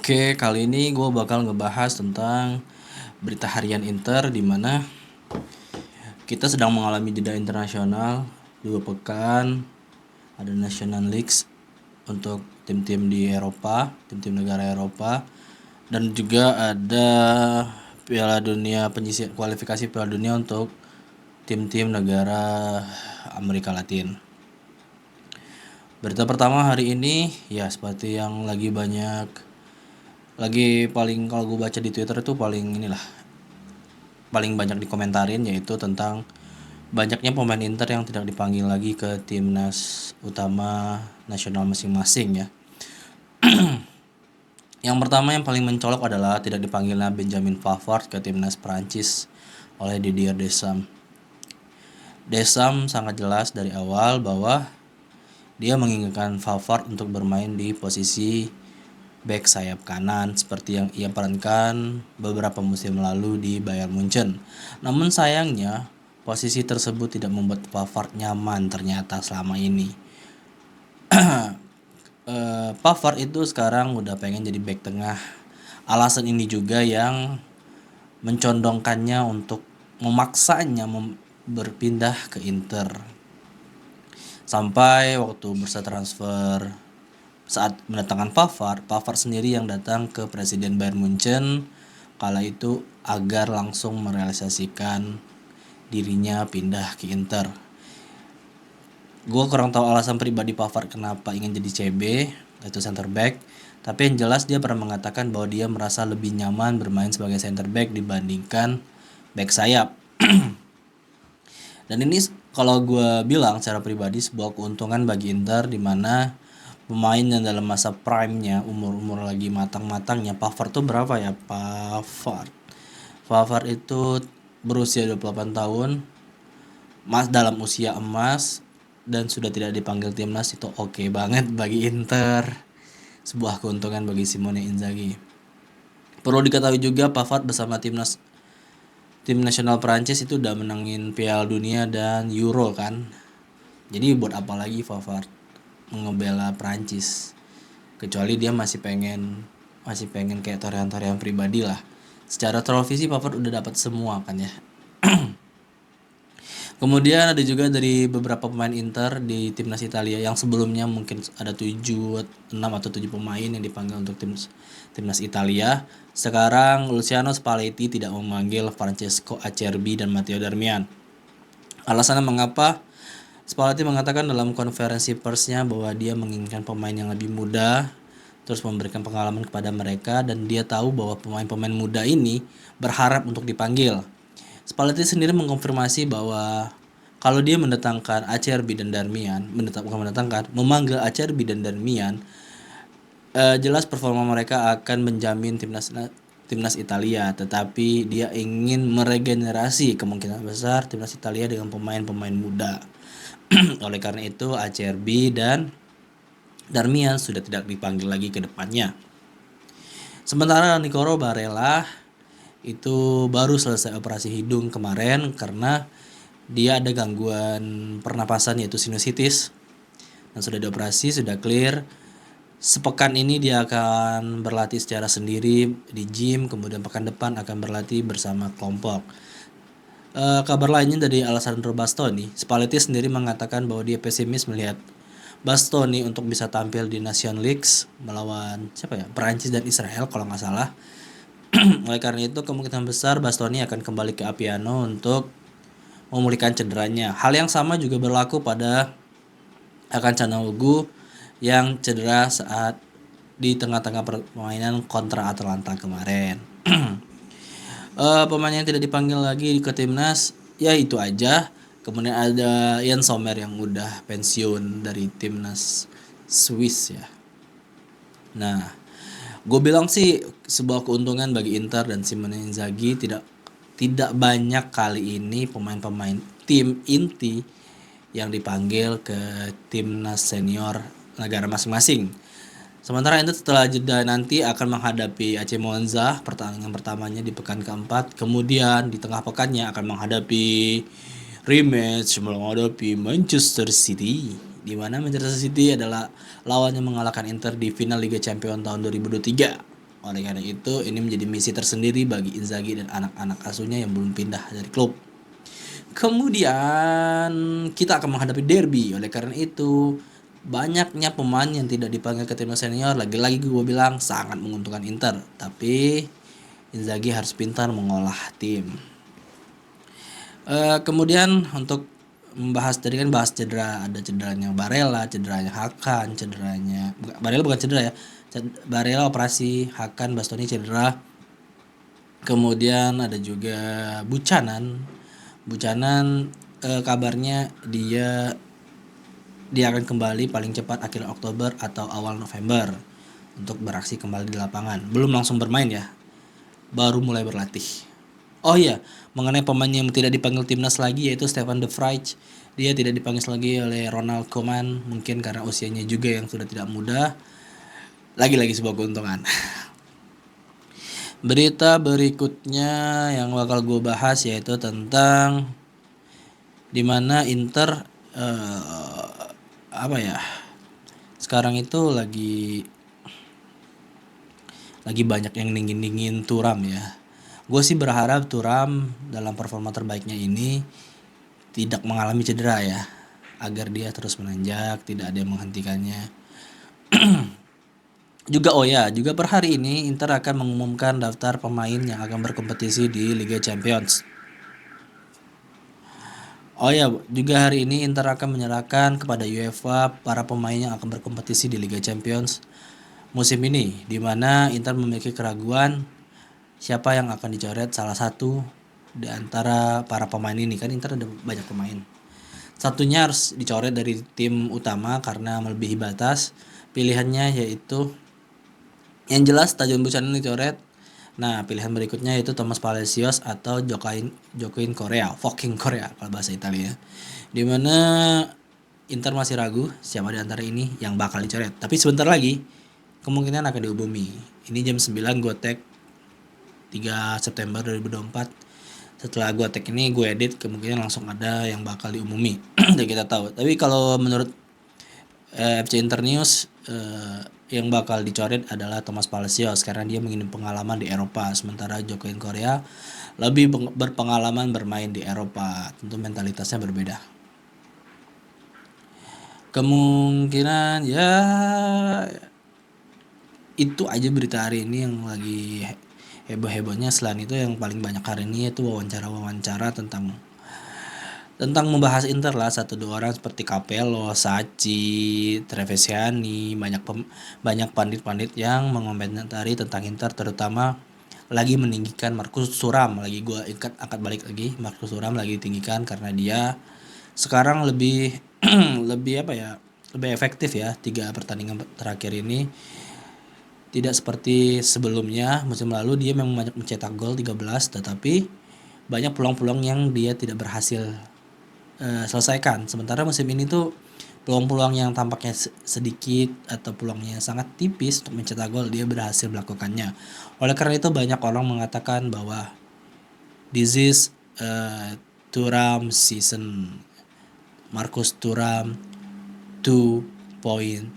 Oke, kali ini gue bakal ngebahas tentang berita harian Inter di mana kita sedang mengalami jeda internasional 2 pekan. Ada National Leagues untuk tim-tim di Eropa, tim-tim negara Eropa, dan juga ada Piala Dunia penyisir kualifikasi Piala Dunia untuk tim-tim negara Amerika Latin. Berita pertama hari ini ya seperti yang lagi paling kalau gue baca di Twitter itu paling banyak dikomentarin, yaitu tentang banyaknya pemain Inter yang tidak dipanggil lagi ke timnas utama nasional masing-masing ya. Yang pertama yang paling mencolok adalah tidak dipanggilnya Benjamin Pavard ke timnas Prancis oleh Didier Deschamps. Deschamps sangat jelas dari awal bahwa dia menginginkan Pavard untuk bermain di posisi bek sayap kanan seperti yang ia perankan beberapa musim lalu di Bayern Munchen. Namun sayangnya posisi tersebut tidak membuat Pavard nyaman ternyata selama ini. Pavard itu sekarang udah pengen jadi bek tengah. Alasan ini juga yang mencondongkannya untuk memaksanya berpindah ke Inter. Sampai waktu bursa transfer saat mendatangkan Pavard sendiri yang datang ke Presiden Bayern Munchen kala itu agar langsung merealisasikan dirinya pindah ke Inter. Gue kurang tahu alasan pribadi Pavard kenapa ingin jadi CB, yaitu center back. Tapi yang jelas dia pernah mengatakan bahwa dia merasa lebih nyaman bermain sebagai center back dibandingkan back sayap. Dan ini kalau gue bilang secara pribadi sebuah keuntungan bagi Inter, di mana pemain yang dalam masa prime-nya, umur lagi matang-matangnya. Pavard tuh berapa ya? Pavard itu berusia 28 tahun, dalam usia emas, dan sudah tidak dipanggil timnas. Itu oke banget bagi Inter. Sebuah keuntungan bagi Simone Inzaghi. Perlu diketahui juga Pavard bersama tim nasional Prancis itu udah menangin Piala Dunia dan Euro kan. Jadi buat apa lagi Pavard ngebela Prancis, kecuali dia masih pengen kayak torehan-torehan pribadi lah. Secara trofi sih Pavard udah dapat semua kan ya. Kemudian ada juga dari beberapa pemain Inter di timnas Italia yang sebelumnya mungkin ada 6 atau 7 pemain yang dipanggil untuk timnas Italia. Sekarang Luciano Spalletti tidak memanggil Francesco Acerbi dan Matteo Darmian. Alasannya mengapa? Spalletti mengatakan dalam konferensi persnya bahwa dia menginginkan pemain yang lebih muda, terus memberikan pengalaman kepada mereka, dan dia tahu bahwa pemain-pemain muda ini berharap untuk dipanggil. Spalletti sendiri mengkonfirmasi bahwa kalau dia mendatangkan Acerbi dan Darmian, memanggil Acerbi dan Darmian, jelas performa mereka akan menjamin timnas Italia, tetapi dia ingin meregenerasi kemungkinan besar timnas Italia dengan pemain-pemain muda. Oleh karena itu Acerbi dan Darmian sudah tidak dipanggil lagi ke depannya. Sementara Nicolo Barella itu baru selesai operasi hidung kemarin karena dia ada gangguan pernapasan yaitu sinusitis, dan sudah dioperasi, sudah clear. Sepekan ini dia akan berlatih secara sendiri di gym, kemudian pekan depan akan berlatih bersama kelompok. Kabar lainnya dari Alessandro Bastoni, Spalletti sendiri mengatakan bahwa dia pesimis melihat Bastoni untuk bisa tampil di National Leagues melawan Perancis dan Israel kalau nggak salah. Oleh karena itu kemungkinan besar Bastoni akan kembali ke Appiano untuk memulihkan cederanya. Hal yang sama juga berlaku pada Hakan Çalhanoğlu yang cedera saat di tengah-tengah permainan kontra Atalanta kemarin. Pemain yang tidak dipanggil lagi ke timnas ya itu aja. Kemudian ada Yann Sommer yang udah pensiun dari timnas Swiss ya. Nah, gue bilang sih sebuah keuntungan bagi Inter dan Simone Inzaghi, tidak banyak kali ini pemain-pemain tim inti yang dipanggil ke timnas senior negara masing-masing. Sementara Inter setelah jeda nanti akan menghadapi AC Monza, pertandingan pertamanya di pekan keempat. Kemudian di tengah pekannya akan menghadapi rematch menghadapi Manchester City, di mana Manchester City adalah lawan yang mengalahkan Inter di final Liga Champions tahun 2023. Oleh karena itu, ini menjadi misi tersendiri bagi Inzaghi dan anak-anak asuhnya yang belum pindah dari klub. Kemudian kita akan menghadapi derby. Oleh karena itu, banyaknya pemain yang tidak dipanggil ke timnas senior, lagi-lagi gue bilang sangat menguntungkan Inter. Tapi Inzaghi harus pintar mengolah tim. Kemudian untuk membahas tadi kan bahas cedera, ada cederanya Barella, cederanya Hakan, cederanya Barella bukan cedera ya. Barella operasi, Hakan Bastoni cedera. Kemudian ada juga Buchanan. Kabarnya dia akan kembali paling cepat akhir Oktober atau awal November untuk beraksi kembali di lapangan. Belum langsung bermain ya, baru mulai berlatih. Oh iya, mengenai pemain yang tidak dipanggil timnas lagi yaitu Stefan de Vrij. Dia tidak dipanggil lagi oleh Ronald Koeman, mungkin karena usianya juga yang sudah tidak muda. Lagi-lagi sebuah keuntungan. Berita berikutnya yang bakal gue bahas yaitu tentang dimana Inter sekarang itu lagi banyak yang dingin Thuram ya. Gue sih berharap Thuram dalam performa terbaiknya ini tidak mengalami cedera ya, agar dia terus menanjak, tidak ada yang menghentikannya. Juga per hari ini Inter akan mengumumkan daftar pemain yang akan berkompetisi di Liga Champions. Juga hari ini Inter akan menyerahkan kepada UEFA para pemain yang akan berkompetisi di Liga Champions musim ini, di mana Inter memiliki keraguan siapa yang akan dicoret salah satu di antara para pemain ini. Kan Inter ada banyak pemain. Satunya harus dicoret dari tim utama karena melebihi batas. Pilihannya yaitu yang jelas Tajon Buchanan dicoret. Nah, pilihan berikutnya yaitu Thomas Palacios atau Joaquin Correa, fucking Korea kalau bahasa Italia. Dimana Inter masih ragu siapa di antara ini yang bakal dicoret. Tapi sebentar lagi kemungkinan akan dihubungi. Ini jam 9 gue tag 3 September 2024. Setelah gue tag ini gue edit, kemungkinan langsung ada yang bakal diumumi. Dan kita tahu. Tapi kalau menurut FC Inter News, yang bakal dicoret adalah Thomas Palacios karena dia ingin pengalaman di Eropa, sementara Joaquin Correa lebih berpengalaman bermain di Eropa. Tentu mentalitasnya berbeda. Kemungkinan ya itu aja berita hari ini yang lagi heboh-hebohnya. Selain itu yang paling banyak hari ini itu wawancara tentang membahas Inter lah, 1-2 orang seperti Capello, Sacchi, Trevisani, banyak pandit-pandit yang mengomentari tentang Inter, terutama lagi meninggikan Marcus Thuram. Gue angkat balik lagi, Marcus Thuram lagi ditinggikan karena dia sekarang lebih lebih efektif ya 3 pertandingan terakhir ini. Tidak seperti sebelumnya, musim lalu dia memang banyak mencetak gol 13, tetapi banyak peluang-peluang yang dia tidak berhasil selesaikan. Sementara musim ini tuh peluang-peluang yang tampaknya sedikit atau peluangnya sangat tipis untuk mencetak gol, dia berhasil melakukannya. Oleh karena itu banyak orang mengatakan bahwa this is Thuram season, Marcus Thuram 2.0.